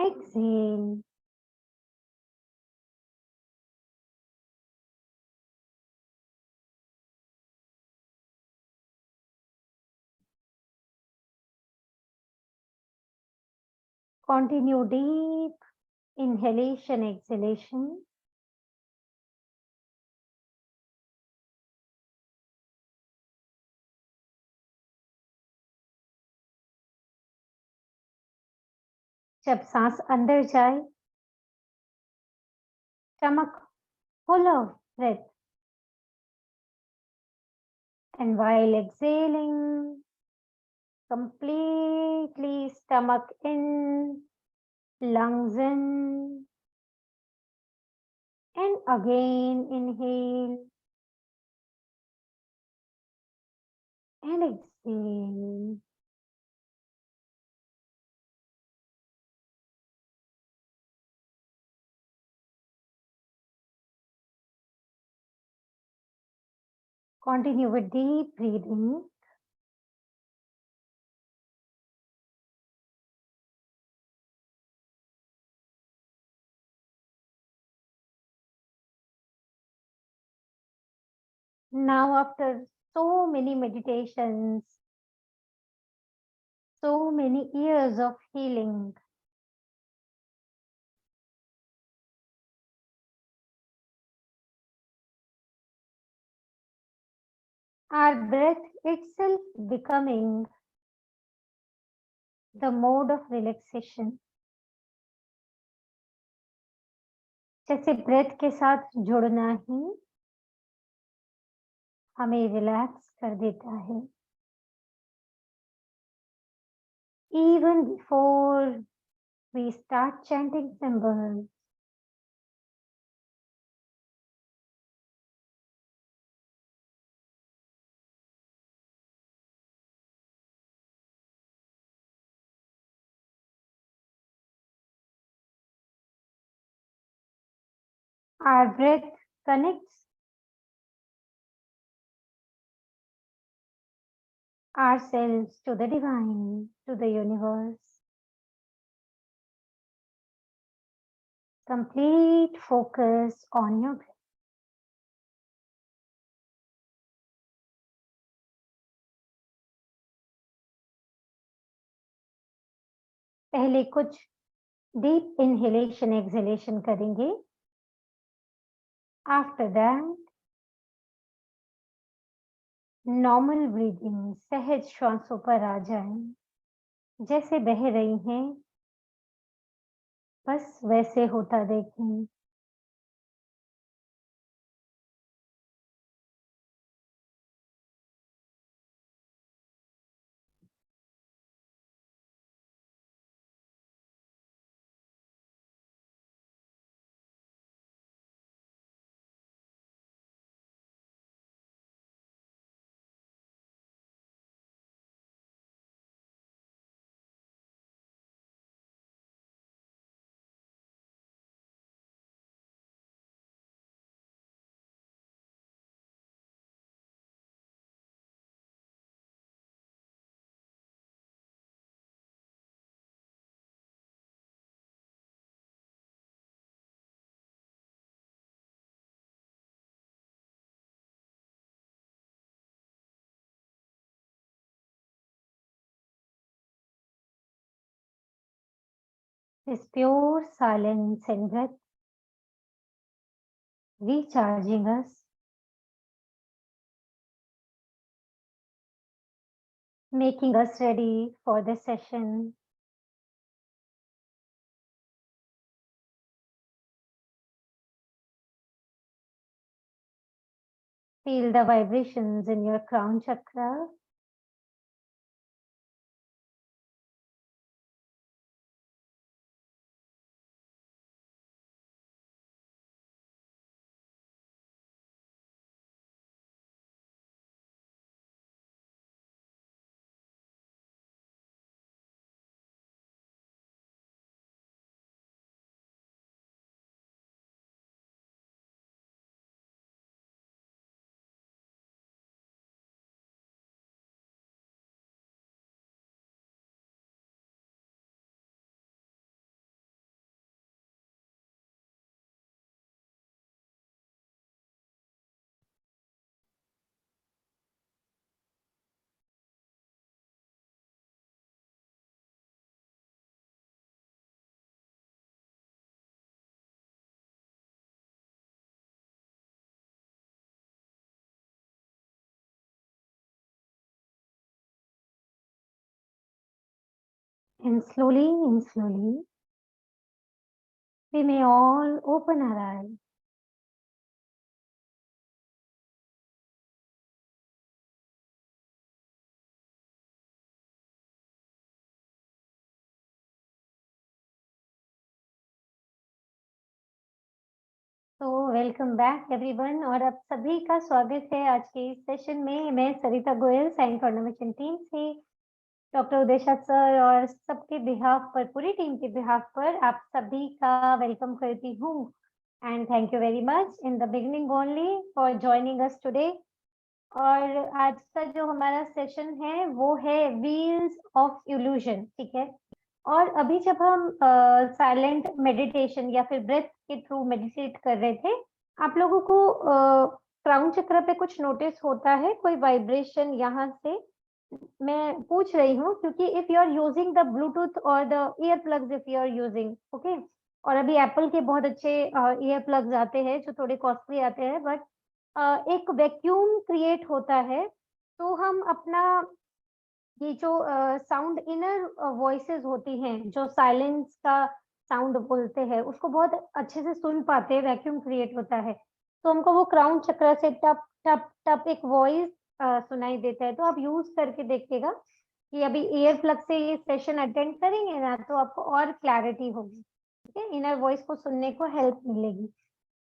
Exhale. Continue deep inhalation, exhalation. जब सांस अंदर जाए, stomach full of breath. And while exhaling, completely stomach in, lungs in, and again inhale and exhale. Continue with deep breathing. Now, after so many meditations, so many years of healing, our breath itself becoming the mode of relaxation. जैसे breath के साथ जुड़ना ही हमें relax कर देता है. Even before we start chanting symbols, our breath connects ourselves to the divine, to the universe. Complete focus on your breath. पहले कुछ deep inhalation, exhalation करेंगे. After that, normal breathing, सहज श्वासों पर आ जाएं. जैसे बह रही हैं, बस वैसे होता देखें. This pure silence and breath recharging us, making us ready for the session. Feel the vibrations in your crown chakra. And slowly, we may all open our eyes. तो वेलकम बैक एवरीवन, और आप सभी का स्वागत है आज के इस सेशन में। मैं सरिता गोयल, साइंस ऑर्नामेशन टीम से डॉक्टर उदेशा सर और सबके बिहाफ पर, पूरी टीम के बिहाफ पर आप सभी का वेलकम करती हूँ। And thank you very much in the beginning only for joining us today. और आज का जो हमारा सेशन है वो है व्हील्स ऑफ इल्यूजन, ठीक है। और अभी जब हम साइलेंट मेडिटेशन या फिर ब्रेथ के थ्रू मेडिटेट कर रहे थे, आप लोगों को क्राउन चक्र पे कुछ नोटिस होता है, कोई वाइब्रेशन यहाँ से? मैं पूछ रही हूँ क्योंकि if you are using the Bluetooth और the ear plugs, if you are using, okay. और अभी एप्पल के बहुत अच्छे ईयर प्लग्स आते हैं जो थोड़े कॉस्टली आते हैं, बट एक वैक्यूम क्रिएट होता है। तो हम अपना ये जो साउंड, इनर वॉइसेस होती हैं, जो साइलेंस का साउंड बोलते हैं, उसको बहुत अच्छे से सुन पाते हैं, वैक्यूम क्रिएट होता है। तो हमको वो क्राउन चक्र से टप टप टप एक वॉइस सुनाई देता है। तो आप यूज करके देखिएगा कि अभी ईयर प्लग से ये सेशन अटेंड करेंगे ना, तो आपको और क्लैरिटी होगी, ठीक है, इनर वॉइस को सुनने को हेल्प मिलेगी।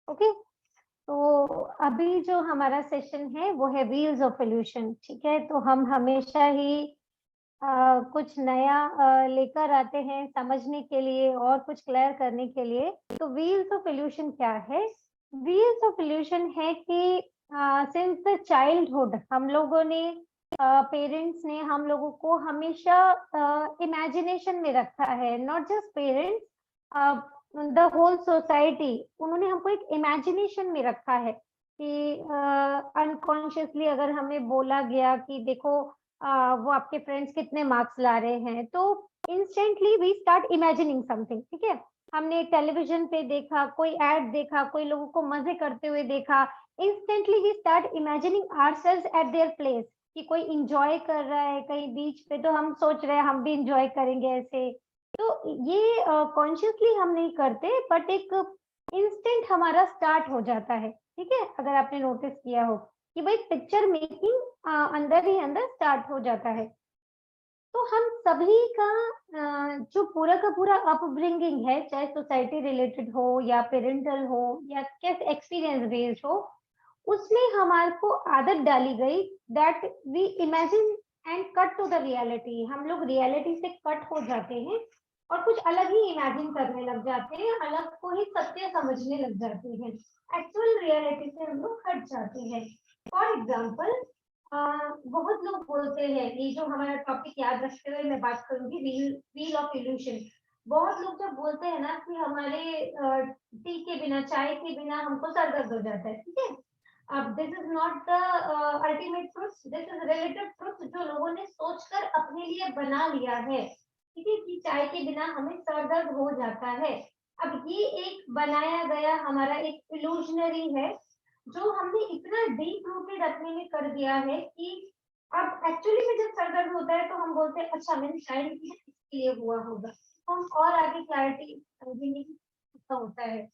ओके, तो अभी जो हमारा सेशन है वो है व्हील्स ऑफ इल्यूशन, ठीक है। तो हम हमेशा ही कुछ नया लेकर आते हैं समझने के लिए और कुछ क्लियर करने के लिए। तो व्हील्स ऑफ इल्यूशन क्या है? व्हील्स ऑफ इल्यूशन है कि सिंस द चाइल्डहुड हम लोगों ने, पेरेंट्स ने हम लोगों को हमेशा इमेजिनेशन में रखा है। Not just parents, the whole society, उन्होंने हमको एक इमेजिनेशन में रखा है कि अनकॉन्शियसली अगर हमें बोला गया कि देखो वो आपके फ्रेंड्स कितने मार्क्स ला रहे हैं, तो instantly we start imagining something, ठीक है। हमने टेलीविजन पे देखा, कोई एड देखा, कोई लोगों को मजे करते हुए देखा, instantly we start imagining ourselves at their place, कि कोई इंजॉय कर रहा है कहीं बीच पे, तो हम सोच रहे हैं हम भी इंजॉय करेंगे ऐसे। तो ये कॉन्शियसली हम नहीं करते, बट एक इंस्टेंट हमारा स्टार्ट हो जाता है, ठीक है। अगर आपने नोटिस किया हो कि भाई पिक्चर मेकिंग अंदर ही अंदर स्टार्ट हो जाता है। तो हम सभी का जो पूरा का पूरा अपब्रिंगिंग है, चाहे सोसाइटी रिलेटेड हो या पेरेंटल हो या कैसे एक्सपीरियंस बेस्ड हो, उसमें हमारे को आदत डाली गई that we imagine and cut to the reality. हम लोग रियलिटी से कट हो जाते हैं और कुछ अलग ही इमेजिन करने लग जाते हैं, अलग को ही सत्य समझने लग जाते हैं, एक्चुअल रियलिटी से हम लोग हट जाते हैं। फॉर एग्जाम्पल, बहुत लोग बोलते हैं, ये जो हमारा टॉपिक याद रखते हुए मैं बात करूंगी, व्हील ऑफ इल्यूशन। बहुत लोग जब बोलते हैं ना कि हमारे टी के बिना, चाय के बिना हमको सर दर्द हो जाता है, ठीक है। अब this is not the ultimate truth, this is relative truth जो लोगों ने सोचकर अपने लिए बना लिया है, ठीक है, कि चाय के बिना हमें सर दर्द हो जाता है। अब ये एक बनाया गया हमारा एक इल्यूजनरी है, जो हमने इतना डीप रूटेड अपने में कर दिया है कि अब एक्चुअली में जब सर दर्द होता है तो हम बोलते हैं अच्छा मैंने शायद इसके लिए हुआ होगा, हम और आगे क्लैरिटी समझेंगे कि क्या होता है।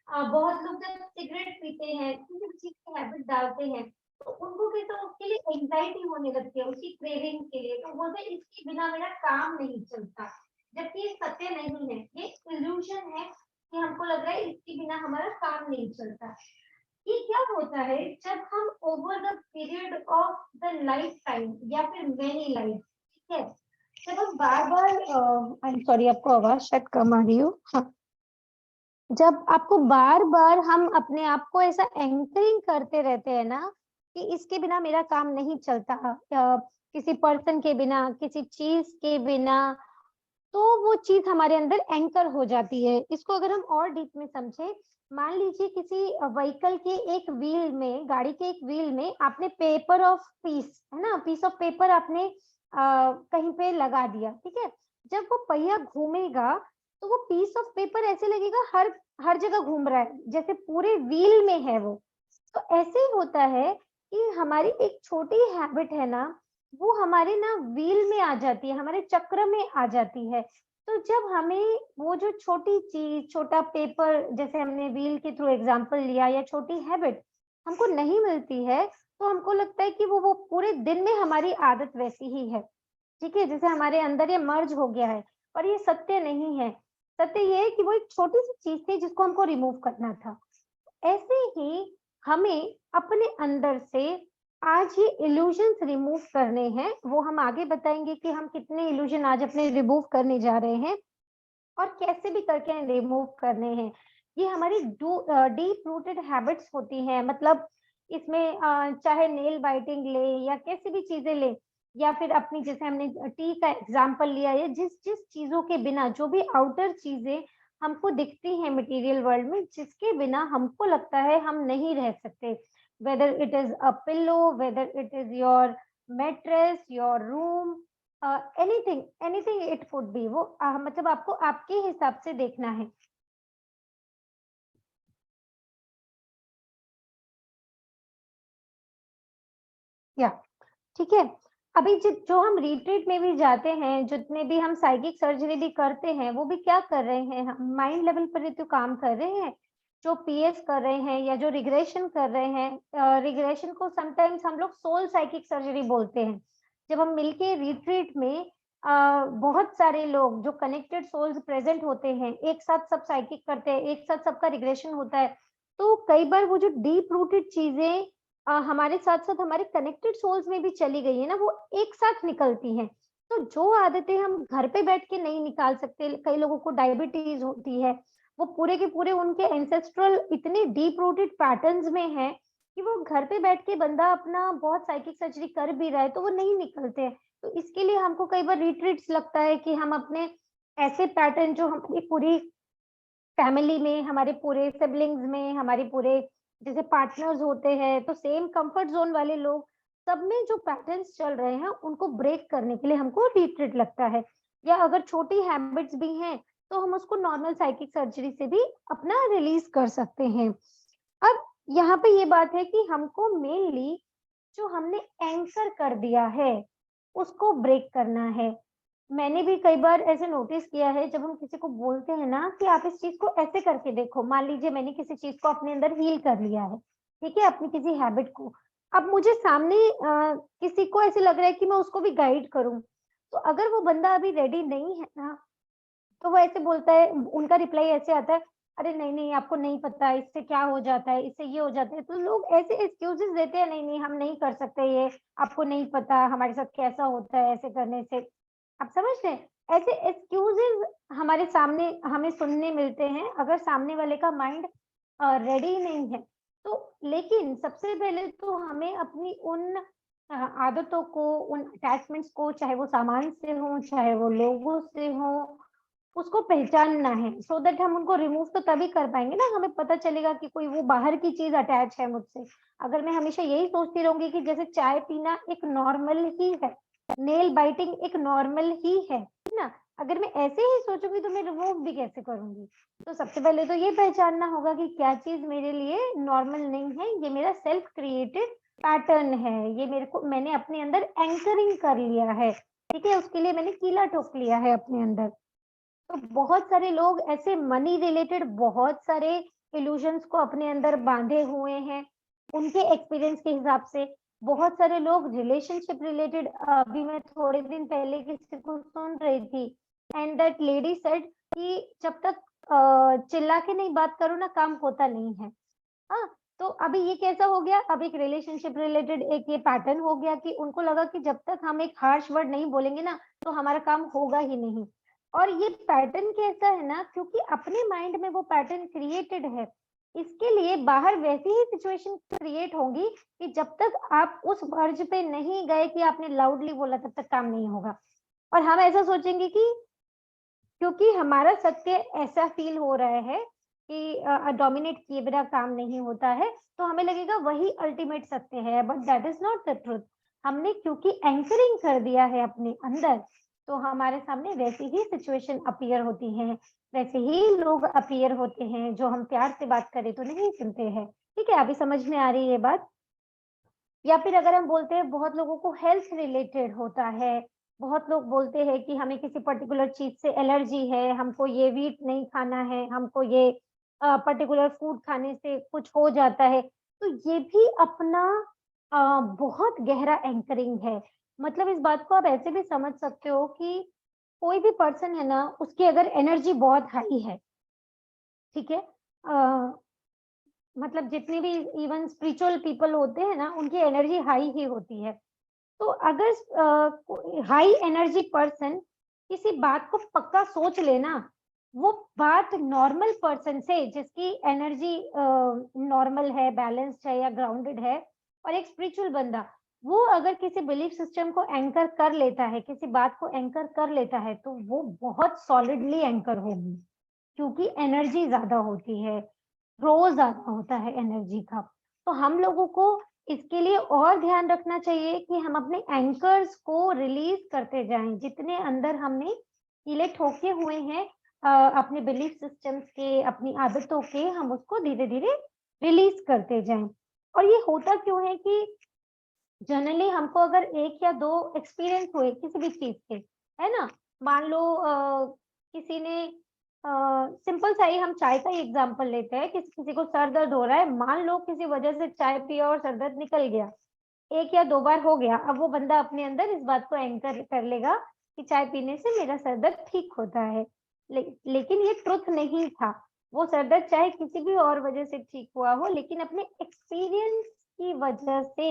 बहुत लोग जब सिगरेट पीते हैं, किसी भी चीज की हैबिट डालते हैं, तो उनको कैसा, उसके लिए एंजाइटी होने लगती है, उसकी क्रेविंग के लिए, तो बोलते हैं इसके बिना मेरा काम नहीं चलता। जबकि ये सत्य नहीं है, ये इल्यूजन है कि हमको लग रहा है इसके बिना हमारा काम नहीं चलता। ये क्या होता है जब हम over the period of the life time या फिर मेनी लाइफ, ठीक है, जब हम बार बार, आई एम सॉरी आपको आवाज शायद कम आ रही हो, हाँ, जब आपको बार बार हम अपने आप को ऐसा एंकरिंग करते रहते हैं ना कि इसके बिना मेरा काम नहीं चलता, किसी पर्सन के बिना, किसी चीज के बिना, तो वो चीज हमारे अंदर एंकर हो जाती है। इसको अगर हम और डीप में समझे, मान लीजिए किसी व्हीकल के एक व्हील में, गाड़ी के एक व्हील में आपने पेपर ऑफ पीस, है ना, पीस ऑफ पेपर आपने कहीं पे लगा दिया, ठीक है। जब वो पहिया घूमेगा तो वो पीस ऑफ पेपर ऐसे लगेगा हर हर जगह घूम रहा है, जैसे पूरे व्हील में है वो। तो ऐसे ही होता है कि हमारी एक छोटी हैबिट है ना, वो हमारे ना व्हील में आ जाती है, हमारे चक्र में आ जाती है। तो जब हमें वो जो छोटी चीज़, छोटा पेपर, जैसे हमने व्हील के थ्रू एग्ज़ाम्पल लिया, या छोटी हैबिट हमको नहीं मिलती है, तो हमको लगता है कि वो पूरे दिन में हमारी आदत वैसी ही है। ठीक है? जैसे हमारे अंदर ये मर्ज हो गया है, और ये सत्य नहीं है। सत्य ये है कि वो एक छोटी-सी चीज़ थी जिसको हमको रिमूव करना था। ऐसे ही हमें अपने अंदर से आज ये इल्यूजन्स रिमूव करने हैं। वो हम आगे बताएँगे कि हम कितने इल्यूजन आज अपने रिमूव करने जा रहे हैं और कैसे भी करके रिमूव करने हैं। ये हमारी डीप रूटेड हैबिट्स होती हैं, मतलब इसमें चाहे नेल बाइटिंग ले या कैसी भी चीज़ें ले, या फिर अपनी, जैसे हमने टी का एग्ज़ाम्पल लिया, या जिस-जिस चीज़ों के बिना, जो भी आउटर चीज़ें हमको दिखती हैं मटेरियल वर्ल्ड में, जिसके बिना हमको लगता है हम नहीं रह सकते। Whether it is a pillow, whether it is your mattress, your room, anything anything it could be, वो मतलब आपको आपके हिसाब से देखना है। या ठीक है? अभी जो हम रिट्रीट में भी जाते हैं, जितने भी हम साइकिक सर्जरी भी करते हैं, वो भी क्या कर रहे हैं? हम माइंड लेवल पर ही तो काम कर रहे हैं। जो पीएस कर रहे हैं या जो रिग्रेशन कर रहे हैं, रिग्रेशन को समटाइम्स हम लोग सोल साइकिक सर्जरी बोलते हैं। जब हम मिलके रिट्रीट में बहुत सारे लोग जो कनेक्टेड सोल्स प्रेजेंट होते हैं, एक साथ सब साइकिक करते हैं, एक साथ सबका रिग्रेशन होता है। तो कई बार वो जो डीप रूटेड चीज़ें हमारे साथ-साथ हमारे कनेक्टेड सोल्स में भी चली गई है ना, वो एक साथ निकलती हैं। तो जो आदतें हम घर पे बैठ के नहीं निकाल सकते, कई लोगों को डायबिटीज़ होती है, वो पूरे के पूरे उनके एंसेस्ट्रल इतने डीप रूटेड पैटर्न्स में हैं, कि वो घर पे बैठ के बंदा अपना बहुत साइकिक सर्जरी कर भी रहा है, तो वो नहीं निकलते हैं। तो इसके लिए हमको कई बार रिट्रीट्स लगता है कि हम अपने ऐसे पैटर्न जो हमारी पूरी फैमिली में, हमारे पूरे सिबलिंग्स में, हमारे पूरे जैसे पार्टनर्स होते हैं, तो सेम कंफर्ट ज़ोन वाले लोग, सब में जो पैटर्न्स चल रहे हैं, उनको ब्रेक करने के लिए हमको रिट्रीट लगता है। या अगर छोटी हैबिट्स भी हैं, तो हम उसको नॉर्मल साइकिक सर्जरी से भी अपना रिलीज़ कर सकते हैं। अब यहाँ पे ये बात है कि हमको मेनली जो हमने एंकर कर दिया है, उसको ब्रेक करना है। मैंने भी कई बार ऐसे नोटिस किया है, जब हम किसी को बोलते हैं ना कि आप इस चीज़ को ऐसे करके देखो, मान लीजिए मैंने किसी चीज़ को अपने अंदर हील कर लिया है, ठीक है? अपनी किसी हैबिट को। अब मुझे सामने किसी को ऐसे लग रहा है कि मैं उसको भी गाइड करूँ, तो अगर वो बंदा अभी रेडी नहीं है ना, तो वो ऐसे बोलता है, उनका रिप्लाई ऐसे आता है, "अरे नहीं-नहीं, आपको नहीं पता, इससे क्या हो जाता है, इससे ये हो जाता है।" तो लोग ऐसे एक्सक्यूज़ेज़ देते हैं, "नहीं-नहीं, हम नहीं कर सकते ये, आपको नहीं पता हमारे साथ कैसा होता है ऐसे करने से।" आप समझ रहे हैं? ऐसे एक्सक्यूज़ेज़ हमारे सामने हमें सुनने मिलते हैं, अगर सामने वाले का माइंड रेडी नहीं है। तो लेकिन सबसे पहले तो हमें अपनी उन आदतों को, उन अटैचमेंट्स को, चाहे वो सामान से हो, चाहे वो लोगों से हो, उसको पहचानना है, सो दैट हम उनको रिमूव तो तभी कर पाएँगे ना, हमें पता चलेगा कि कोई वो बाहर की चीज़ अटैच है मुझसे। अगर मैं हमेशा यही सोचती रहूँगी कि जैसे चाय पीना एक नॉर्मल ही है, नेल बाइटिंग एक नॉर्मल ही है ना? अगर मैं ऐसे ही सोचूँगी तो मैं रिमूव भी कैसे करूँगी? तो सबसे पहले तो ये पहचानना होगा कि क्या चीज़ मेरे लिए नॉर्मल नहीं है, ये मेरा सेल्फ क्रिएटेड पैटर्न है, ये मैंने अपने अंदर एंकरिंग कर लिया है, ठीक है? उसके लिए मैंने कीला ठोक लिया है अपने अंदर। तो बहुत सारे लोग ऐसे मनी रिलेटेड बहुत सारे इल्यूजन्स को अपने अंदर बांधे हुए हैं, उनके एक्सपीरियंस के हिसाब से। बहुत सारे लोग रिलेशनशिप रिलेटेड, अभी मैं थोड़े दिन पहले किसी को सुन रही थी, एंड दैट लेडी सेड कि जब तक चिल्ला के नहीं बात करो ना, काम होता नहीं है। हाँ, तो अभी ये कैसा हो गया, अब एक रिलेशनशिप रिलेटेड एक ये पैटर्न हो गया कि उनको लगा कि जब तक हम एक हार्श वर्ड नहीं बोलेंगे ना, तो हमारा काम होगा ही नहीं। और ये पैटर्न कैसा है ना, क्योंकि अपने माइंड में वो पैटर्न क्रिएटेड है, इसके लिए बाहर वैसी ही सिचुएशन क्रिएट होंगी कि जब तक आप उस वर्ज पे नहीं गए कि आपने लाउडली बोला, तब तक काम नहीं होगा। और हम ऐसा सोचेंगे कि क्योंकि हमारा सत्य ऐसा फ़ील हो रहा है कि डोमिनेट किए बिना काम नहीं होता है, तो हमें लगेगा वही अल्टीमेट सत्य है, but that is not the truth. हमने क्योंकि एंकरिंग कर दिया है अपने अंदर, तो हमारे सामने वैसी ही सिचुएशन अपीयर होती हैं, वैसे ही लोग अपीयर होते हैं, जो हम प्यार से बात करें तो नहीं सुनते हैं। ठीक है, अभी समझ में आ रही है ये बात? या फिर अगर हम बोलते हैं बहुत लोगों को हेल्थ रिलेटेड होता है, बहुत लोग बोलते हैं कि हमें किसी पर्टिकुलर चीज से एलर्जी है, हमको ये वीट नहीं खाना है, हमको ये पर्टिकुलर फूड खाने से कुछ हो जाता है। तो ये भी अपना बहुत गहरा एंकरिंग है। मतलब इस बात को आप ऐसे भी समझ सकते हो कि कोई भी पर्सन है ना, उसकी अगर एनर्जी बहुत हाई है, ठीक है? मतलब जितने भी इवन स्पिरिचुअल पीपल होते हैं ना, उनकी एनर्जी हाई ही होती है। तो अगर हाई एनर्जी पर्सन किसी बात को पक्का सोच लेना, वो बात नॉर्मल पर्सन से जिसकी एनर्जी नॉर्मल है, बैलेंस्ड है या ग्राउंडेड है, और एक स्पिरिचुअल बंदा, वो अगर किसी बिलीफ सिस्टम को एंकर कर लेता है, किसी बात को एंकर कर लेता है, तो वो बहुत सॉलिडली एंकर होगी, क्योंकि एनर्जी ज्यादा होती है, फ्लो ज्यादा होता है एनर्जी का। तो हम लोगों को इसके लिए और ध्यान रखना चाहिए कि हम अपने एंकर्स को रिलीज करते जाएं, जितने अंदर हमने कीले ठोके हुए हैं अपने बिलीफ सिस्टम्स के, अपनी आदतों के, हम उसको धीरे धीरे रिलीज करते जाएं। और ये होता क्यों है कि जनरली हमको अगर एक या दो एक्सपीरियंस हुए किसी भी चीज के, है ना, मान लो किसी ने सिंपल सा ही हम चाय का ही एग्जांपल लेते हैं, किसी को सर दर्द हो रहा है, मान लो किसी वजह से चाय पिया और सर दर्द निकल गया, एक या दो बार हो गया, अब वो बंदा अपने अंदर इस बात को एंकर कर लेगा कि चाय पीने से मेरा सर दर्द ठीक होता है। लेकिन ये ट्रुथ नहीं था। वो सर दर्द चाहे किसी भी और वजह से ठीक हुआ हो, लेकिन अपने एक्सपीरियंस की वजह से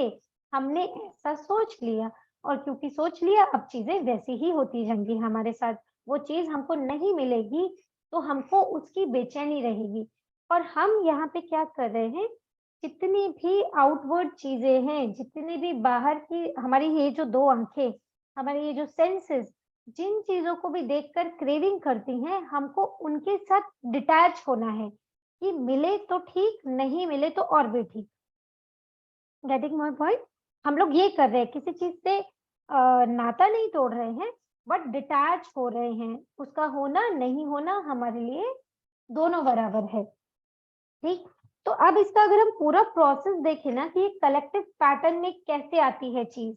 हमने ऐसा सोच लिया, और क्योंकि सोच लिया, अब चीजें वैसी ही होती जाएंगी हमारे साथ। वो चीज हमको नहीं मिलेगी तो हमको उसकी बेचैनी रहेगी। और हम यहाँ पे क्या कर रहे हैं, जितनी भी आउटवर्ड चीजें हैं, जितनी भी बाहर की हमारी ये जो दो आंखें, हमारी ये जो सेंसेस, जिन चीजों को भी देखकर क्रेविंग करती हैं, हमको उनके साथ डिटैच होना है कि मिले तो ठीक, नहीं मिले तो और भी ठीक। Getting my point? हम लोग ये कर रहे हैं, किसी चीज से नाता नहीं तोड़ रहे हैं, बट डिटैच हो रहे हैं। उसका होना नहीं होना हमारे लिए दोनों बराबर है। ठीक। तो अब इसका अगर हम पूरा प्रोसेस देखें ना, कि ये कलेक्टिव पैटर्न में कैसे आती है चीज,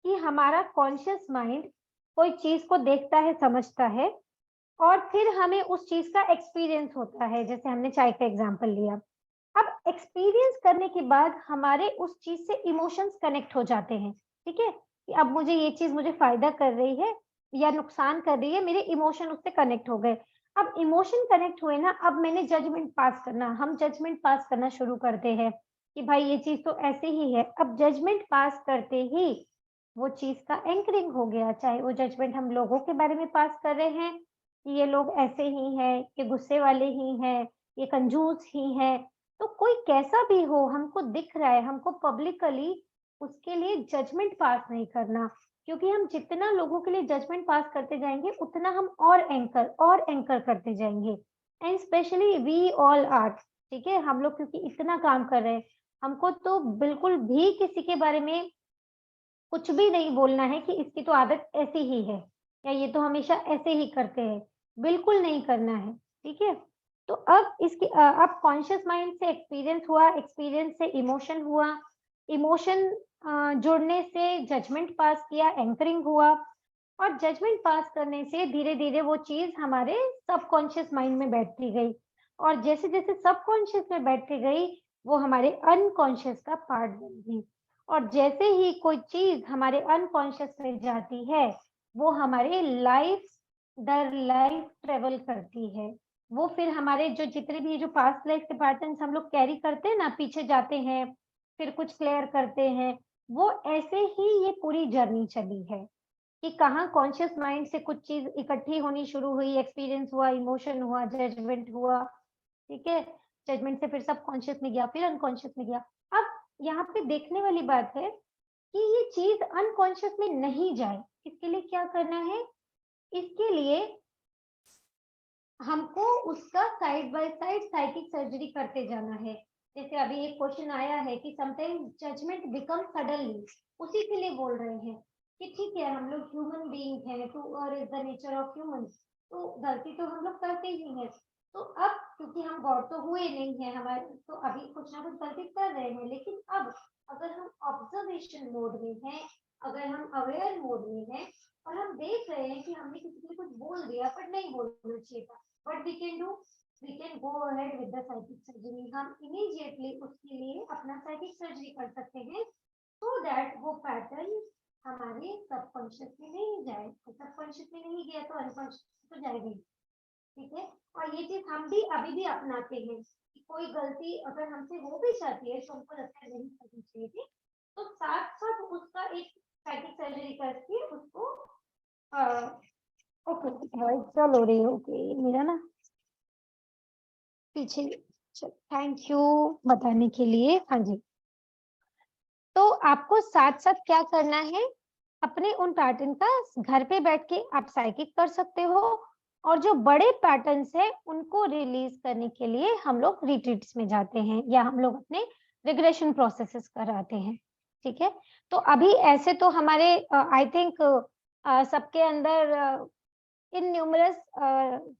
कि हमारा कॉन्शियस माइंड कोई चीज को देखता है, समझता है, और फिर हमें उस चीज का एक्सपीरियंस होता है, जैसे हमने चाय का एग्जांपल लिया। अब एक्सपीरियंस करने के बाद हमारे उस चीज से इमोशंस कनेक्ट हो जाते हैं, ठीक है, कि अब मुझे ये चीज मुझे फायदा कर रही है या नुकसान कर रही है, मेरे इमोशन उससे कनेक्ट हो गए। अब इमोशन कनेक्ट हुए ना, अब मैंने जजमेंट पास करना, हम जजमेंट पास करना शुरू करते हैं कि भाई ये चीज तो ऐसे ही है। अब जजमेंट पास करते ही वो चीज का एंकरिंग हो गया, चाहे वो जजमेंट हम लोगों के बारे में पास कर रहे हैं कि ये लोग ऐसे ही हैं, ये गुस्से वाले ही हैं, ये कंजूस ही हैं, तो कोई कैसा भी हो, हमको दिख रहा है, हमको पब्लिकली उसके लिए जजमेंट पास नहीं करना। क्योंकि हम जितना लोगों के लिए जजमेंट पास करते जाएंगे, उतना हम और एंकर करते जाएंगे। And specially we all are, ठीक है, हम लोग क्योंकि इतना काम कर रहे हैं, हमको तो बिल्कुल भी किसी के बारे में कुछ भी नहीं बोलना है कि इसकी तो आदत ऐसी ही है, या ये तो हमेशा ऐसे ही करते हैं, बिल्कुल नहीं करना है, ठीक है। तो अब अब कॉन्शियस माइंड से एक्सपीरियंस हुआ, एक्सपीरियंस से इमोशन हुआ, इमोशन जुड़ने से जजमेंट पास किया, एंकरिंग हुआ, और जजमेंट पास करने से धीरे धीरे वो चीज हमारे सबकॉन्शियस माइंड में बैठती गई, और जैसे जैसे सबकॉन्शियस में बैठती गई, वो हमारे अनकॉन्शियस का पार्ट बन गई। और जैसे ही कोई चीज हमारे अनकॉन्शियस में जाती है, वो हमारे लाइफ दर लाइफ ट्रेवल करती है। वो फिर हमारे जो जितने भी जो पास्ट लाइफ के पैटर्न्स हम लोग कैरी करते हैं ना, पीछे जाते हैं, फिर कुछ क्लियर करते हैं, वो ऐसे ही ये पूरी जर्नी चली है कि कहाँ कॉन्शियस माइंड से कुछ चीज इकट्ठी होनी शुरू हुई, एक्सपीरियंस हुआ, इमोशन हुआ, जजमेंट हुआ, ठीक है, जजमेंट से फिर सब कॉन्शियस में गया, फिर अनकॉन्शियस में गया। अब यहाँ पे देखने वाली बात है कि ये चीज अनकॉन्शियस में नहीं जाए, इसके लिए क्या करना है, इसके लिए हमको उसका side by side psychic surgery करते जाना है। जैसे अभी एक क्वेश्चन आया है कि समटाइम्स जजमेंट बिकम सडनली, उसी के लिए बोल रहे हैं कि ठीक है, हम लोग ह्यूमन बीइंग हैं, टू और is the nature of human, तो गलती तो हम लोग करते ही हैं। तो अब क्योंकि हम गॉड तो हुए नहीं है हमारे, तो अभी कुछ ना कुछ गलती कर रहे हैं, लेकिन अब अगर हम ऑब्जर्वेशन मोड में हैं, अगर हम अवेयर मोड में हैं और हम देख रहे हैं कि हमने किसी को कुछ बोल दिया पर नहीं बोलना चाहिए था, what we can do, we can go ahead with the psychic surgery. हम इमीडिएटली उसके लिए अपना साइकिक सर्जरी कर सकते हैं, सो दैट वो पैटर्न हमारे सबकॉन्शियस में नहीं जाए, सबकॉन्शियस में नहीं गया तो अनकॉन्शियस तो जाएगा ही। ठीक है, और ये चीज हम भी अभी भी अपनाते हैं कि कोई गलती अगर हमसे हो भी जाती है तो हमको लगता है नहीं करनी चाहिए थी, तो साथ साथ उसका एक साइकिक सर्जरी करके उसको ओके चल हो रही है, ओके मेरा ना पीछे, थैंक यू बताने के लिए। हाँ जी, तो आपको साथ साथ क्या करना है, अपने उन पैटर्न का घर पे बैठ के आप साइकिक कर सकते हो, और जो बड़े पैटर्न्स है उनको रिलीज करने के लिए हम लोग रिट्रीट्स में जाते हैं या हम लोग अपने रिग्रेशन प्रोसेसेस कराते हैं। ठीक है, तो अभी ऐसे तो हमारे आई थिंक सबके अंदर इन न्यूमरस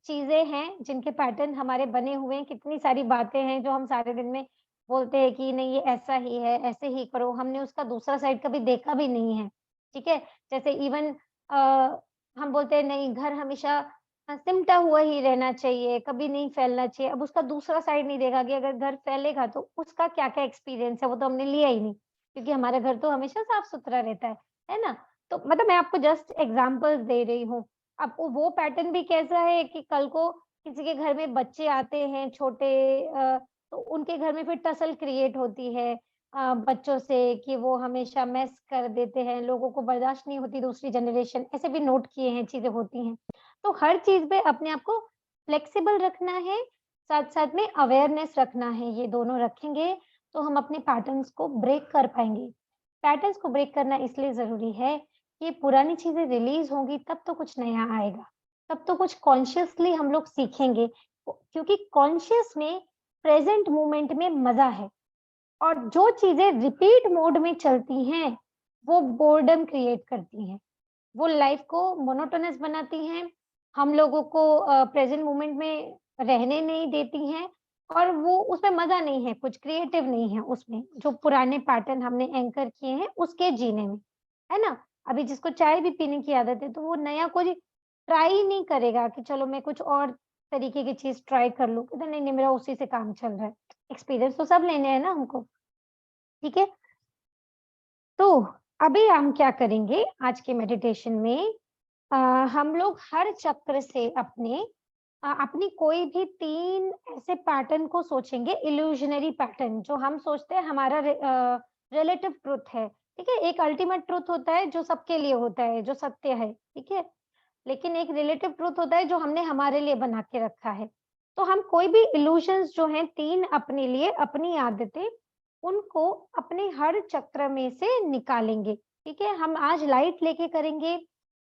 चीजें हैं जिनके पैटर्न हमारे बने हुए हैं, कितनी सारी बातें हैं जो हम सारे दिन में बोलते हैं कि नहीं ये ऐसा ही है, ऐसे ही करो, हमने उसका दूसरा साइड कभी देखा भी नहीं है। ठीक है, जैसे इवन हम बोलते हैं नहीं घर हमेशा सिमटा हुआ ही रहना चाहिए, कभी नहीं फैलना चाहिए। अब उसका दूसरा साइड नहीं देखा कि अगर घर फैलेगा तो उसका क्या-क्या एक्सपीरियंस है, वो तो हमने लिया ही नहीं, क्योंकि हमारा घर तो हमेशा साफ-सुथरा रहता है ना? तो मतलब मैं आपको जस्ट एग्ज़ाम्पल्स दे रही हूँ। अब वो पैटर्न भी कैसा है कि कल को किसी के घर में बच्चे आते हैं छोटे, तो उनके घर में फिर टसल क्रिएट होती है बच्चों से कि वो हमेशा मेस कर देते हैं, लोगों को बर्दाश्त नहीं होती दूसरी जनरेशन, ऐसे भी नोट किए हैं, चीज़ें होती हैं। तो हर चीज़ पे अपने आप को फ्लेक्सिबल रखना है, साथ-साथ में अवेयरनेस रखना है, ये दोनों रखेंगे तो हम अपने पैटर्न्स को ब्रेक कर पाएँगे। पैटर्न्स को ब्रेक करना इसलिए ज़रूरी है, ये पुरानी चीज़ें रिलीज़ होंगी तब तो कुछ नया आएगा, तब तो कुछ कॉन्शियसली हम लोग सीखेंगे, क्योंकि कॉन्शियस में प्रेज़ेंट मोमेंट में मज़ा है, और जो चीज़ें रिपीट मोड में चलती हैं, वो बोर्डम क्रिएट करती हैं, वो लाइफ़ को मोनोटोनस बनाती हैं, हम लोगों को प्रेज़ेंट मोमेंट में रहने नहीं देती हैं, और वो उसमें मज़ा नहीं है, कुछ क्रिएटिव नहीं है उसमें, जो पुराने पैटर्न हमने एंकर किए हैं उसके जीने में, है ना? अभी जिसको चाय भी पीने की आदत है, तो वो नया कोई ट्राई ही नहीं करेगा कि चलो मैं कुछ और तरीके की चीज़ ट्राई कर लूँ, कहता नहीं, नहीं मेरा उसी से काम चल रहा है। एक्सपीरियंस तो सब लेने हैं ना हमको, ठीक है? तो अभी हम क्या करेंगे आज के मेडिटेशन में, अ, हम लोग हर चक्र से अपनी कोई भी 3 ऐसे पैटर्न को सोचेंगे, इल्यूज़नरी पैटर्न जो हम सोचते हैं हमारा रिलेटिव ट्रुथ है, ठीक है? एक अल्टीमेट ट्रुथ होता है जो सबके लिए होता है, जो सत्य है, ठीक है? लेकिन एक रिलेटिव ट्रुथ होता है जो हमने हमारे लिए बना के रखा है। तो हम कोई भी इल्यूशंस जो हैं 3 अपने लिए, अपनी आदतें, उनको अपने हर चक्र में से निकालेंगे, ठीक है? हम आज लाइट लेके करेंगे,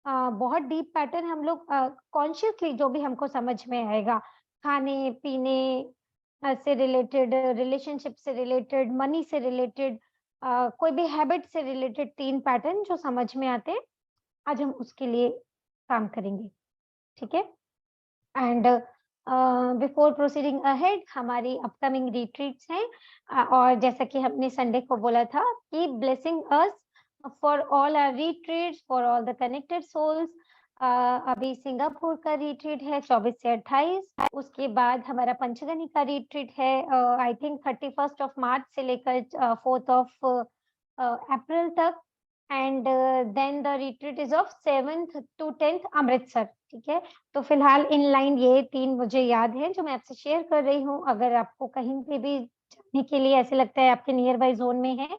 बहुत डीप पैटर्न हम लोग कॉन्शियसली जो भी हमको समझ में आएगा, खाने-पीने से रिलेटेड, रिलेशनशिप से रिलेटेड, मनी से रिलेटेड, कोई भी हैबिट से रिलेटेड 3 पैटर्न जो समझ में आते हैं, आज हम उसके लिए काम करेंगे, ठीक है? एंड बिफोर प्रोसीडिंग अहेड हमारी अपकमिंग रिट्रीट्स हैं, और जैसा कि हमने संडे को बोला था, keep blessing us for all our retreats, for all the connected souls. अभी सिंगापुर का रिट्रीट है 24 से 28, उसके बाद हमारा पंचगनी का रिट्रीट है I think 31st of March से लेकर 4th ऑफ अप्रैल तक, and then the retreat is of 7th to 10th Amritsar, ठीक है? तो फिलहाल इन लाइन ये 3 मुझे याद है जो मैं आपसे शेयर कर रही हूँ। अगर आपको कहीं पे भी जाने के लिए ऐसे लगता है आपके नियर बाय ज़ोन में है,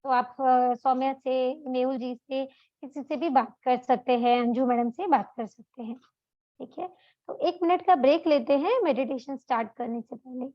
तो आप सौम्या से, मेहुल जी से, किसी से भी बात कर सकते हैं, अंजू मैडम से बात कर सकते हैं, ठीक है? तो 1 मिनट का ब्रेक लेते हैं मेडिटेशन स्टार्ट करने से पहले।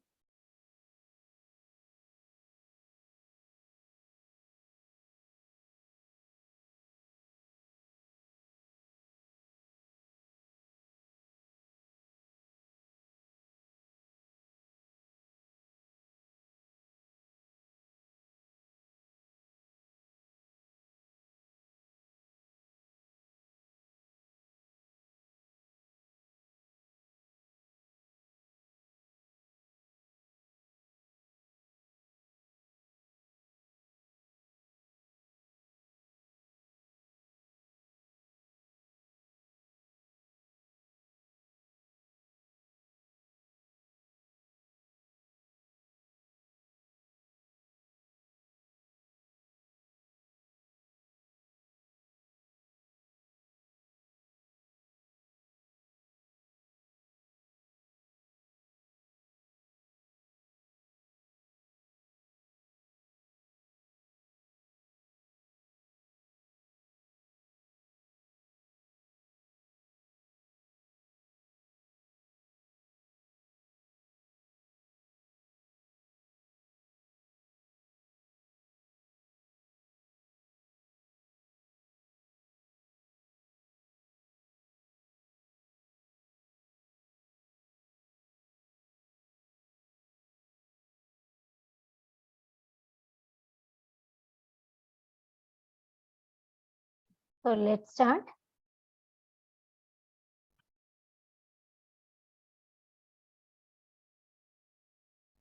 So let's start.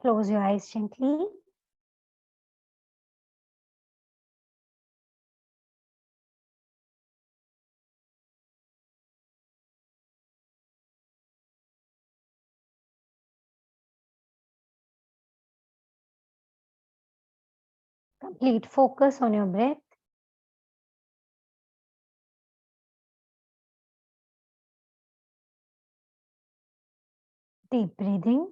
Close your eyes gently. Complete focus on your breath. Deep breathing.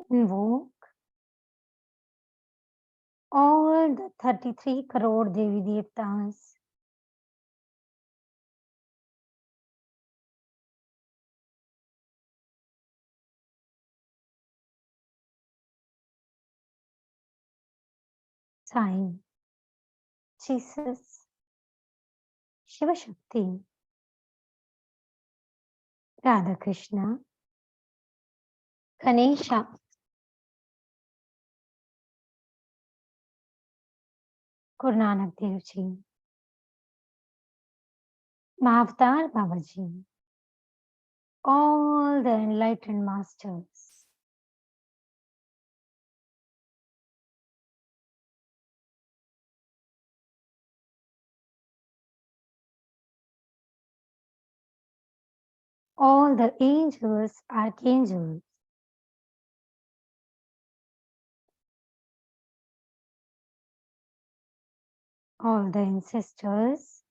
Invoke all the 33 crore Devi Devtas. Sai, Jesus, Shiva Shakti, Radha Krishna, Ganesha, Guru Nanak Dev Ji, Mahavatar Babaji, all the enlightened masters, all the angels, archangels, all the ancestors,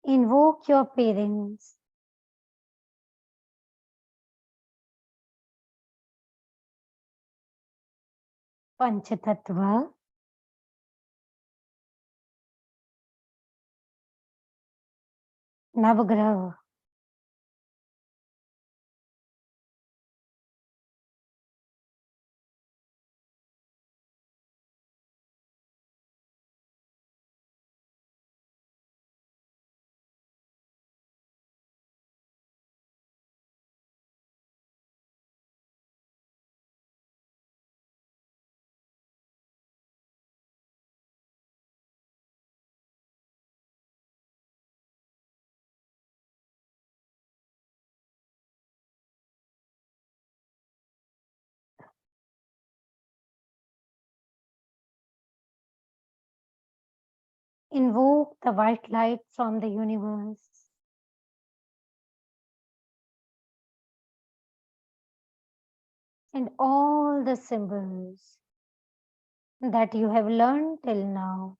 invoke your parents, Panchatattva, Navagraha, invoke the white light from the universe, and all the symbols that you have learned till now.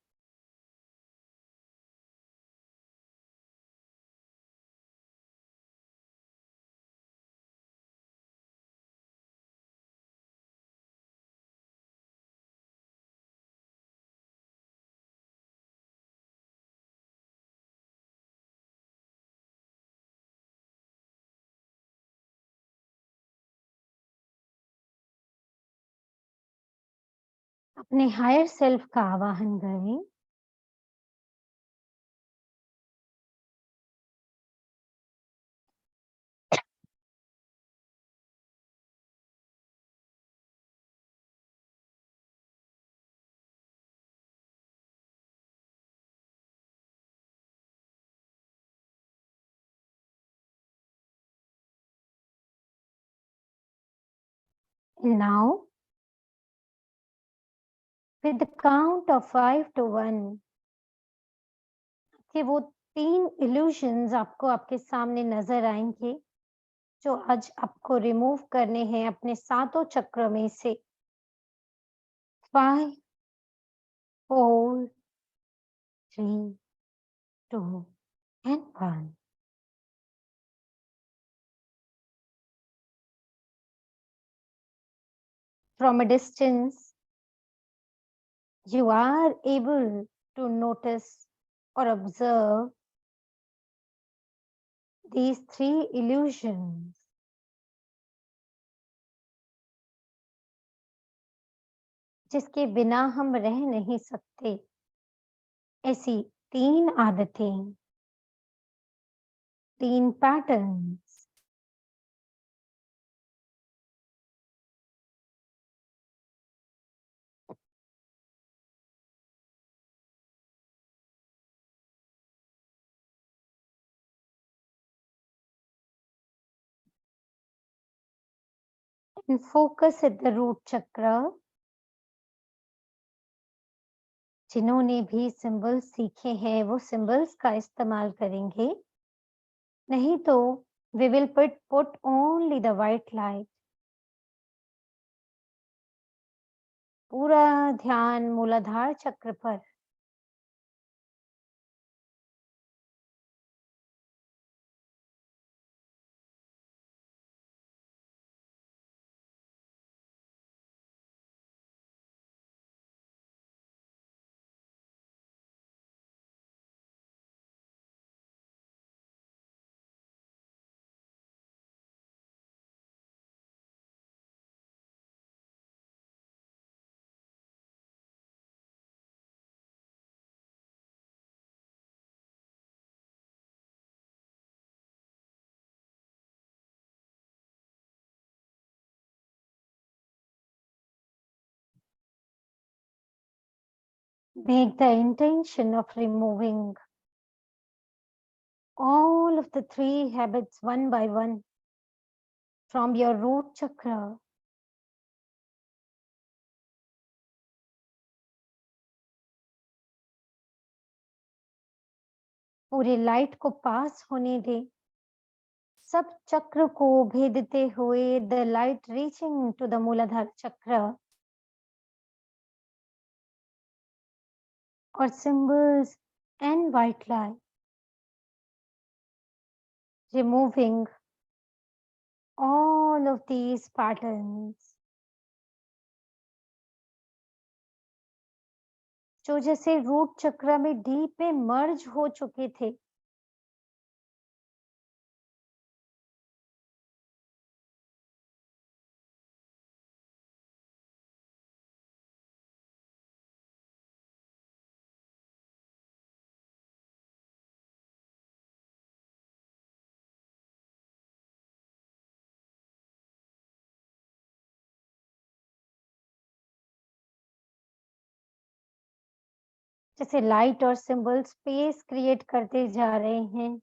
अपने higher self का आवाहन करें, Now, with the count of 5 to 1, कि वो 3 illusions आपको आपके सामने नज़र आएँगे, जो आज आपको रिमूव करने हैं अपने सातों चक्र में से। 5, 4, 3, 2 and 1. From a distance, you are able to notice or observe these 3 illusions. जिसके बिना हम रह नहीं सकते, ऐसी 3 आदतें, 3 patterns. And focus at the root chakra. जिन्होंने भी सिंबल्स सीखे हैं वो सिंबल्स का इस्तेमाल करेंगे, नहीं तो we will put only the white light. पूरा ध्यान मूलाधार चक्र पर। Make the intention of removing all of the 3 habits one by one from your root chakra. पूरे लाइट को पास होने दे, सब चक्र को भेदते हुए, the light reaching to the मूलाधार चक्र, और symbols and white light, removing all of these patterns, जो जैसे रूट चक्र में डीप में मर्ज हो चुके थे। जैसे लाइट और सिंबल स्पेस क्रिएट करते जा रहे हैं।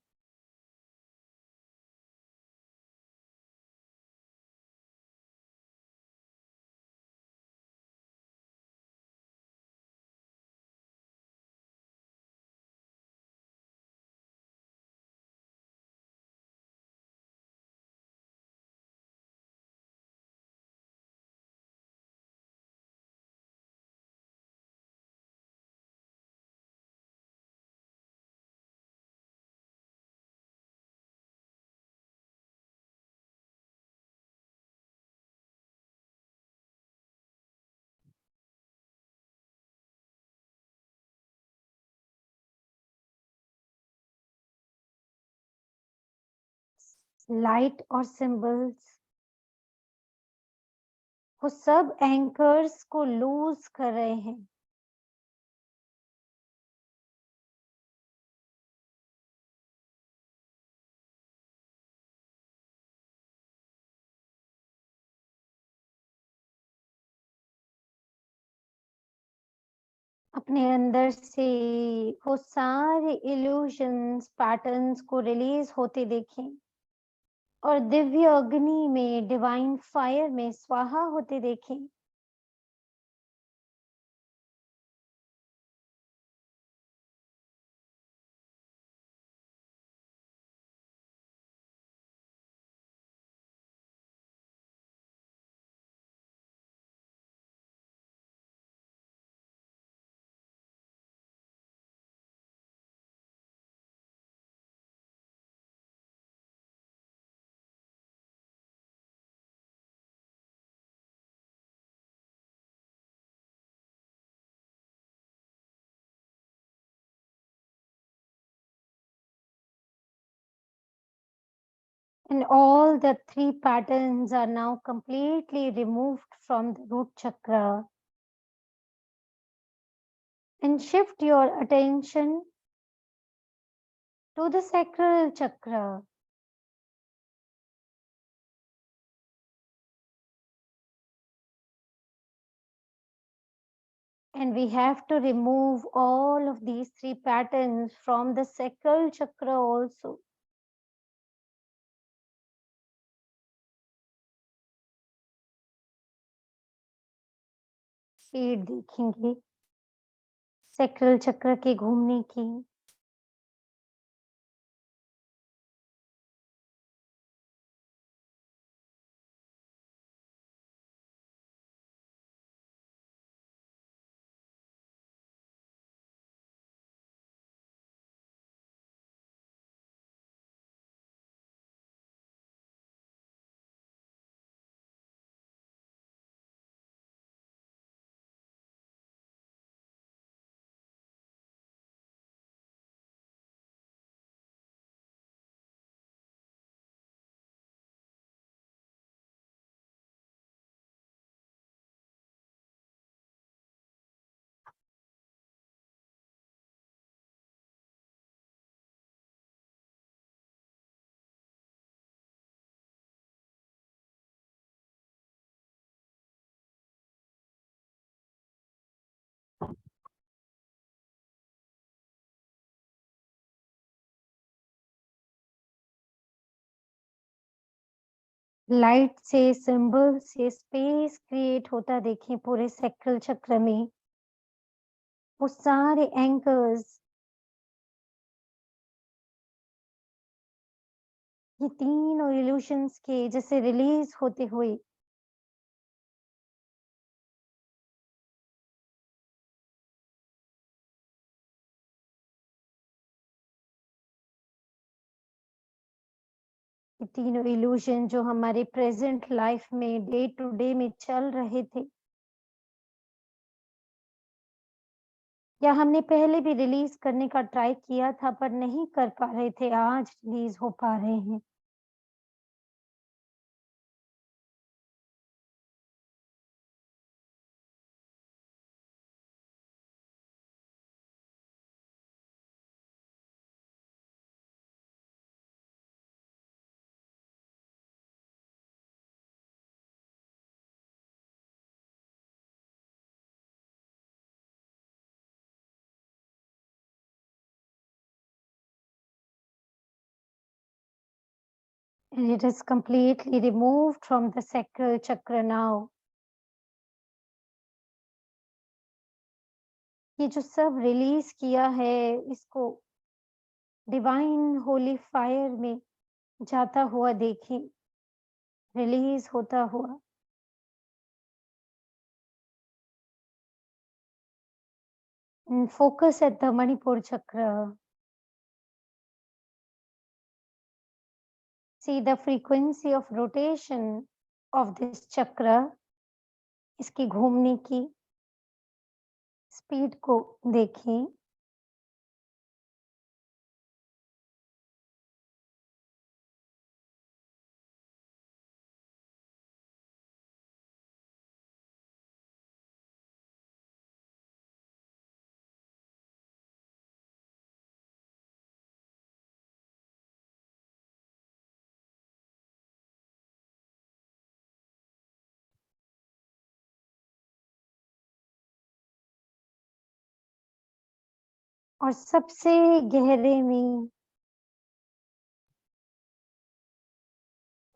लाइट और सिंबल्स वो सब एंकर्स को लूज कर रहे हैं। अपने अंदर से वो सारे इल्यूजन्स, पैटर्न्स को रिलीज होते देखें। और दिव्य अग्नि में, डिवाइन फायर में स्वाहा होते देखें। And all the three patterns are now completely removed from the root chakra. And shift your attention to the sacral chakra. And we have to remove all of these three patterns from the sacral chakra also. Speed देखेंगे sacral चक्र के घूमने की। Light से, symbol से space create होता देखें पूरे सैक्रल चक्र में। वो सारे एंकर्स, ये तीनों इल्यूशंस के जैसे रिलीज होते हुए ये तीनों इल्यूजन जो हमारे प्रेजेंट लाइफ में डे टू डे में चल रहे थे या हमने पहले भी रिलीज करने का ट्राई किया था पर नहीं कर पा रहे थे, आज रिलीज हो पा रहे हैं। And it is completely removed from the sacral chakra now. ये जो सब रिलीज किया है इसको डिवाइन होली फायर में जाता हुआ देखें, रिलीज होता हुआ। And focus at the Manipur chakra. See the frequency of rotation of this chakra, इसकी घूमने की स्पीड को देखें। और सबसे गहरे में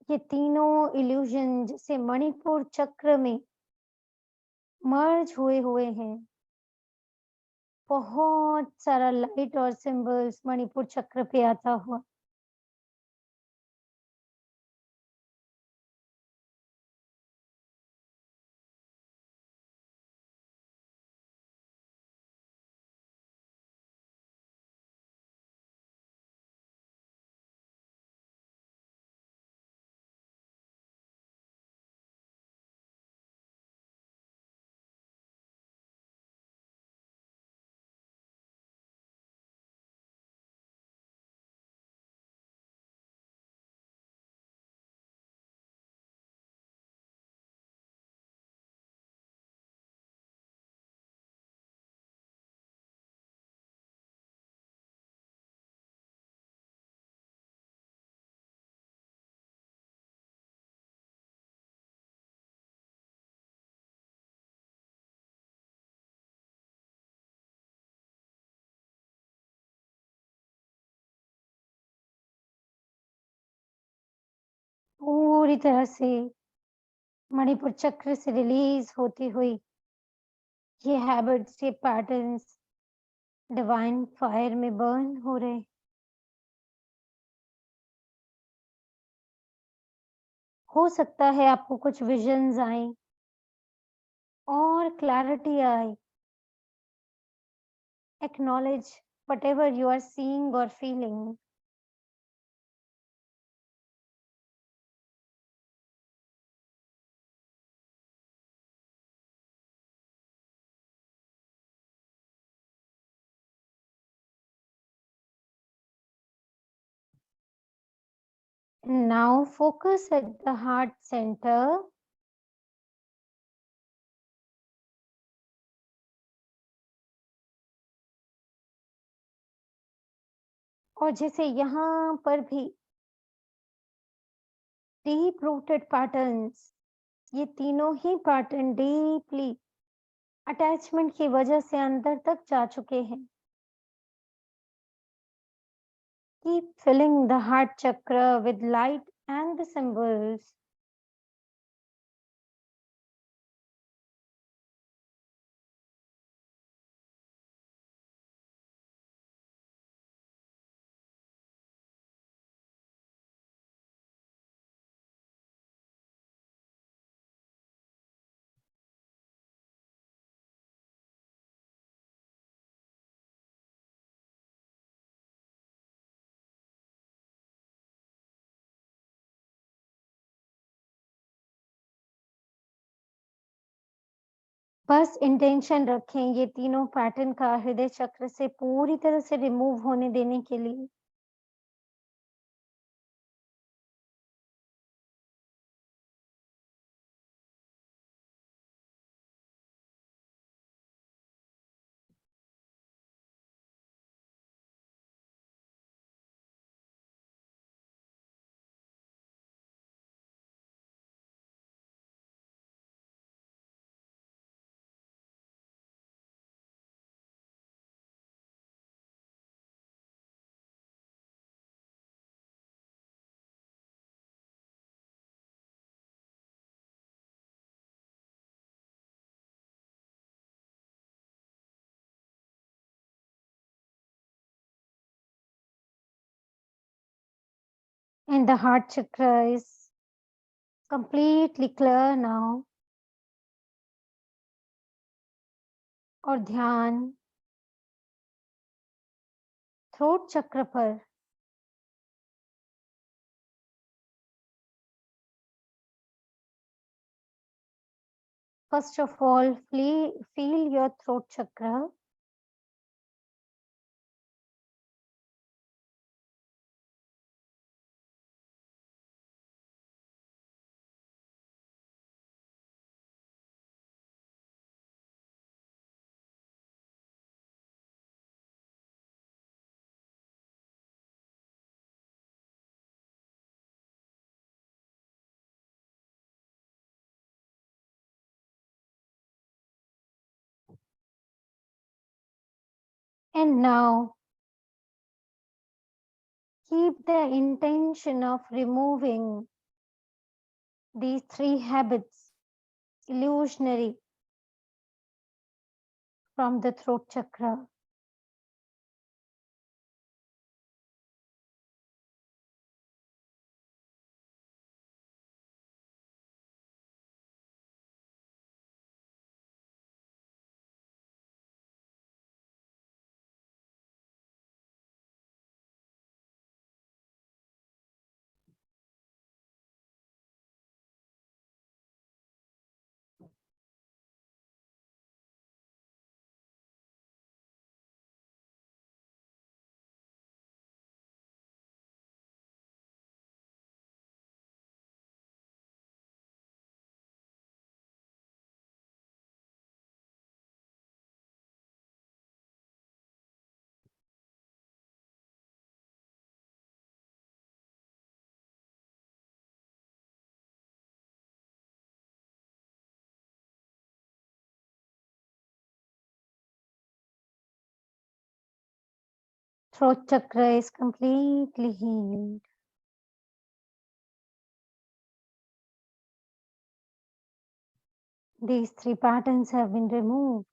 ये तीनों इल्यूजन जैसे मणिपुर चक्र में मर्ज हुए हुए हैं। बहुत सारा लाइट और सिंबल्स मणिपुर चक्र पे आता हुआ। पूरी तरह से मणिपुर चक्र से रिलीज होती हुई ये हैबिट्स, ये पैटर्न्स डिवाइन फायर में बर्न हो रहे। हो सकता है आपको कुछ विजन्स आए और क्लैरिटी आए। Acknowledge whatever you are seeing or feeling. Now focus at the heart center. और जैसे यहाँ पर भी डीप रूटेड पैटर्न्स, ये तीनों ही पैटर्न डीपली अटैचमेंट की वजह से अंदर तक जा चुके हैं। Keep filling the heart chakra with light and the symbols. बस इंटेंशन रखें ये तीनों पैटर्न का हृदय चक्र से पूरी तरह से रिमूव होने देने के लिए। And the heart chakra is completely clear now. और ध्यान थ्रोट चक्र पर। First of all, feel your throat chakra. And now, keep the intention of removing These three habits, illusionary from the throat chakra. Throat chakra is completely healed. These three patterns have been removed.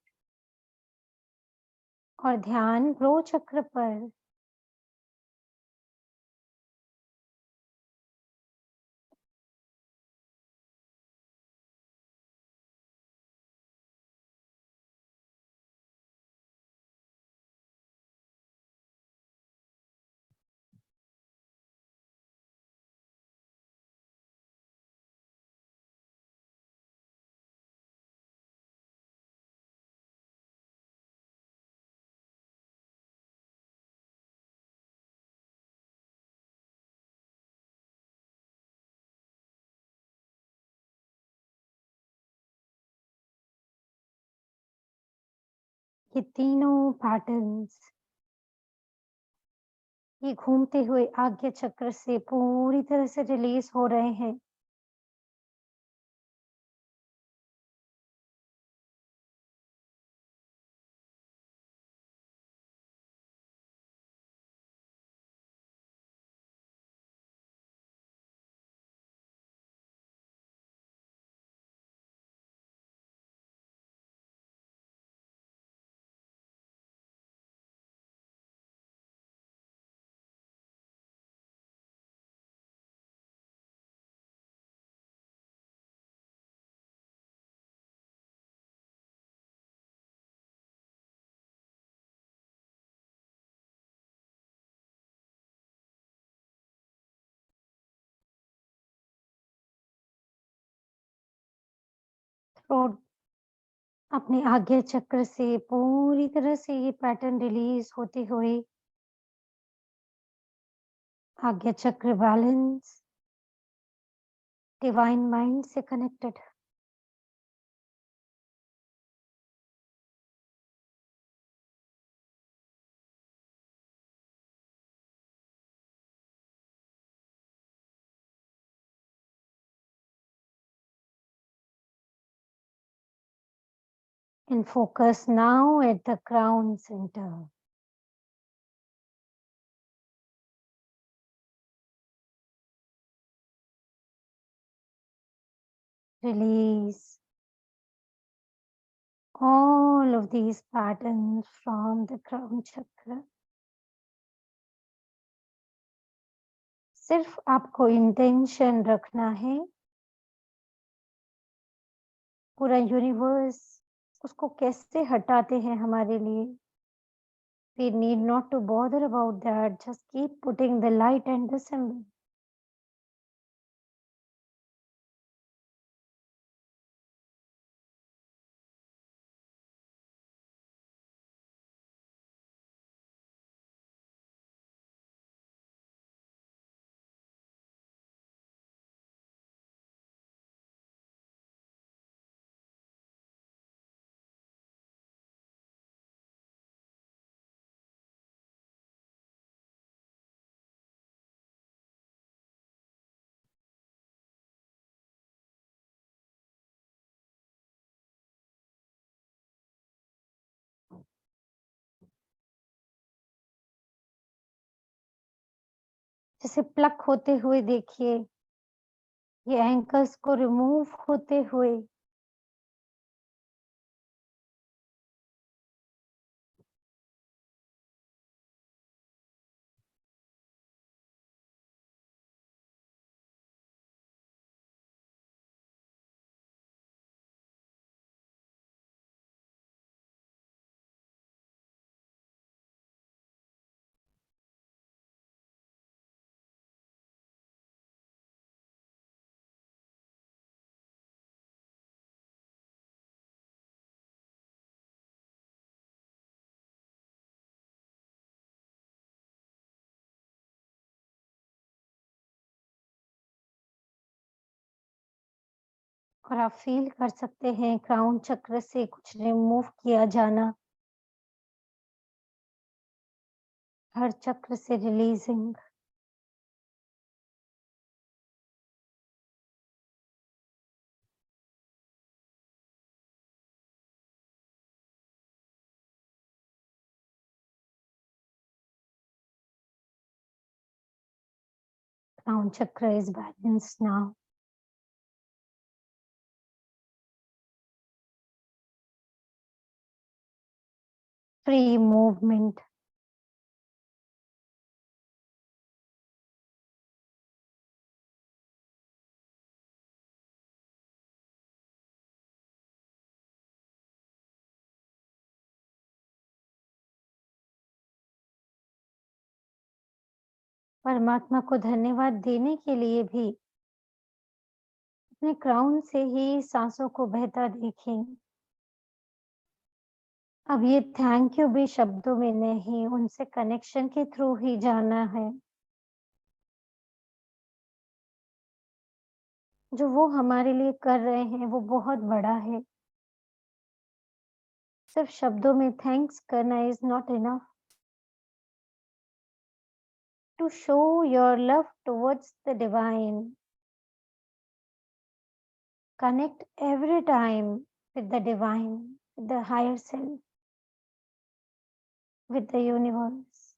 और ध्यान grow चक्र पर। ये तीनों patterns ये घूमते हुए आज्ञा चक्र से पूरी तरह से रिलीज हो रहे हैं। थ्रोट अपने आज्ञा चक्र से पूरी तरह से ये पैटर्न रिलीज होते हुए आज्ञा चक्र बैलेंस डिवाइन माइंड से connected. And focus now at the crown center. Release all of these patterns from the crown chakra. सिर्फ आपको इंटेंशन रखना है, पूरा यूनिवर्स उसको कैसे हटाते हैं हमारे लिए। We need not to bother about that. Just keep putting the light and the symbol. जैसे प्लक होते हुए देखिए ये एंकर्स को रिमूव होते हुए और आप फील कर सकते हैं क्राउन चक्र से कुछ रिमूव किया जाना, हर चक्र से releasing. Crown chakra is balanced now. Free movement. परमात्मा को धन्यवाद देने के लिए भी अपने क्राउन से ही सांसों को बहता देखें। अब ये थैंक यू भी शब्दों में नहीं, उनसे कनेक्शन के थ्रू ही जाना है। जो वो हमारे लिए कर रहे हैं वो बहुत बड़ा है। सिर्फ शब्दों में थैंक्स करना is not enough. To show your love towards the divine, connect every time with the divine, with the higher self, with the universe.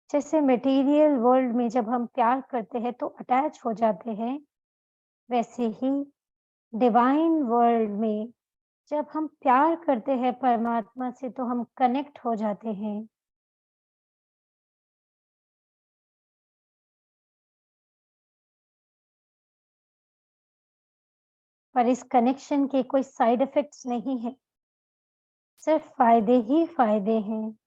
जैसे मटेरियल वर्ल्ड में जब हम प्यार करते हैं तो अटैच हो जाते हैं, वैसे ही डिवाइन वर्ल्ड में जब हम प्यार करते हैं परमात्मा से तो हम कनेक्ट हो जाते हैं। पर इस कनेक्शन के कोई साइड इफेक्ट्स नहीं है, सिर्फ फायदे ही फायदे हैं।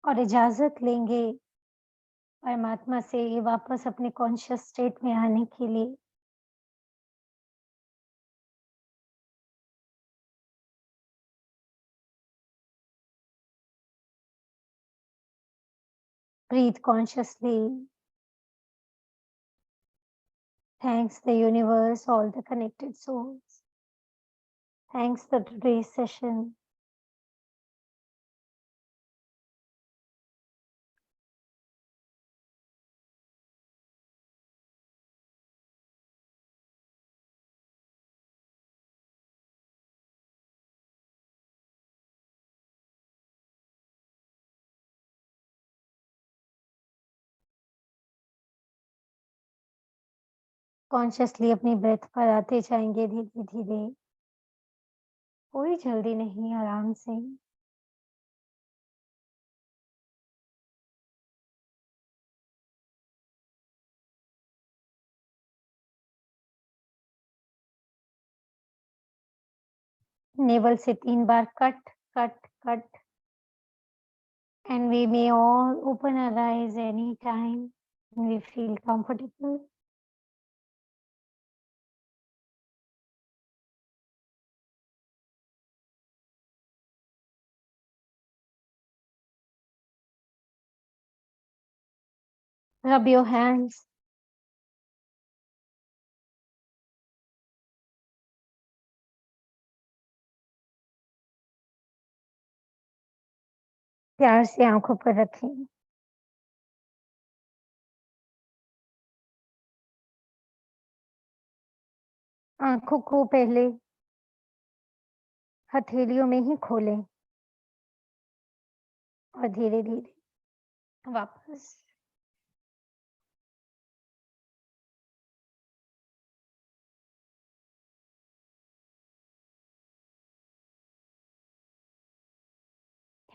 और इजाजत लेंगे परमात्मा से वापस अपने कॉन्शियस स्टेट में आने के लिए। Breathe consciously. Thanks the universe, all the connected souls. Thanks for today's session. Consciously अपनी ब्रेथ पर आते जाएँगे धीरे-धीरे। कोई जल्दी नहीं, आराम से। नेवल से 3 बार cut, cut, cut and we may all open our eyes anytime when we feel comfortable. Rub your hands. प्यार से आँखों पर रखें। आँखों को पहले हथेलियों में ही खोलें और धीरे-धीरे वापस।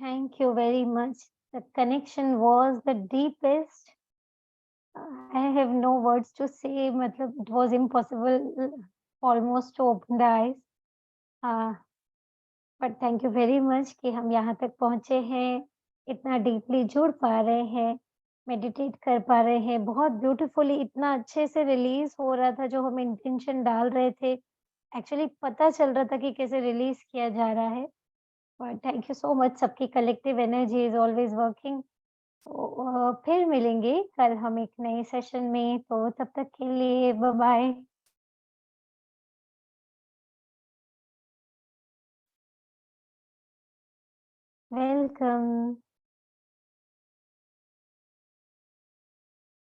Thank you very much. The connection was the deepest. I have no words to say. मतलब it was impossible almost to open the eyes. Uh, but thank you very much कि हम यहाँ तक पहुँचे हैं, इतना डीपली जुड़ पा रहे हैं, मेडिटेट कर पा रहे हैं, बहुत ब्यूटीफुली इतना अच्छे से रिलीज़ हो रहा था जो हम इंटेंशन डाल रहे थे। एक्चुअली पता चल रहा था कि कैसे रिलीज़ किया जा रहा है। But thank you so much, सबकी collective energy is always working. तो फिर मिलेंगे कल हम एक नए सेशन में, तो तब तक के लिए बाय-बाय। वेलकम।